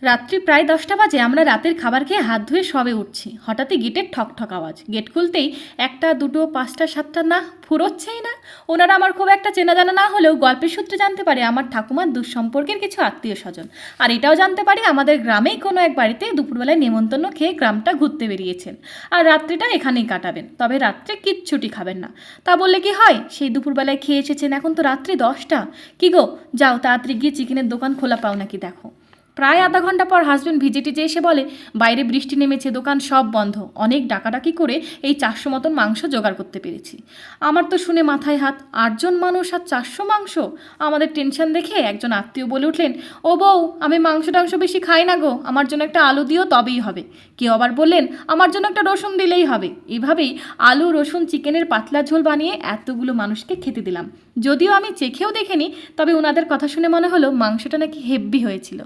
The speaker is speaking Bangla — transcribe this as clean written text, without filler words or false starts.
রাত্রি প্রায় 10টা বাজে। আমরা রাতের খাবার খেয়ে হাত ধুয়ে সবে উঠছি, হঠাৎই গেটের ঠক ঠক আওয়াজ। গেট খুলতেই একটা দুটো পাঁচটা সাতটা না ফুরোচ্ছেই না। ওনারা আমার খুব একটা চেনা জানা না হলেও গল্পের সূত্রে জানতে পারে আমার ঠাকুমার দুঃসম্পর্কের কিছু আত্মীয় স্বজন। আর এটাও জানতে পারি আমাদের গ্রামেই কোনো এক বাড়িতে দুপুরবেলায় নেমন্তন্ন খেয়ে গ্রামটা ঘুরতে বেরিয়েছেন আর রাত্রিটা এখানেই কাটাবেন, তবে রাত্রে কিচ্ছুটি খাবেন না। তা বললে কি হয়, সেই দুপুরবেলায় খেয়ে এসেছেন, এখন তো রাত্রি 10টা। কি গো, যাও তাড়াতাড়ি গিয়ে চিকেনের দোকান খোলা পাও নাকি দেখো। প্রায় আধা ঘন্টা পর হাজব্যান্ড ভিজিটে এসে বলে বাইরে বৃষ্টি নেমেছে, দোকান সব বন্ধ। অনেক ডাকাডাকি করে এই 400 মতন মাংস জোগাড় করতে পেরেছি। আমার তো শুনে মাথায় হাত, 8জন মানুষ আর 400 মাংস। আমাদের টেনশন দেখে একজন আত্মীয় বলে উঠলেন, ও বউ, আমি মাংস টাংস বেশি খাই না গো, আমার জন্য একটা আলু দিও তবেই হবে। কেউ আবার বললেন আমার জন্য একটা রসুন দিলেই হবে। এভাবেই আলু রসুন চিকেনের পাতলা ঝোল বানিয়ে এতগুলো মানুষকে খেতে দিলাম। যদিও আমি চেখেও দেখিনি, তবে ওনাদের কথা শুনে মনে হলো মাংসটা নাকি হেব্বি হয়েছিল।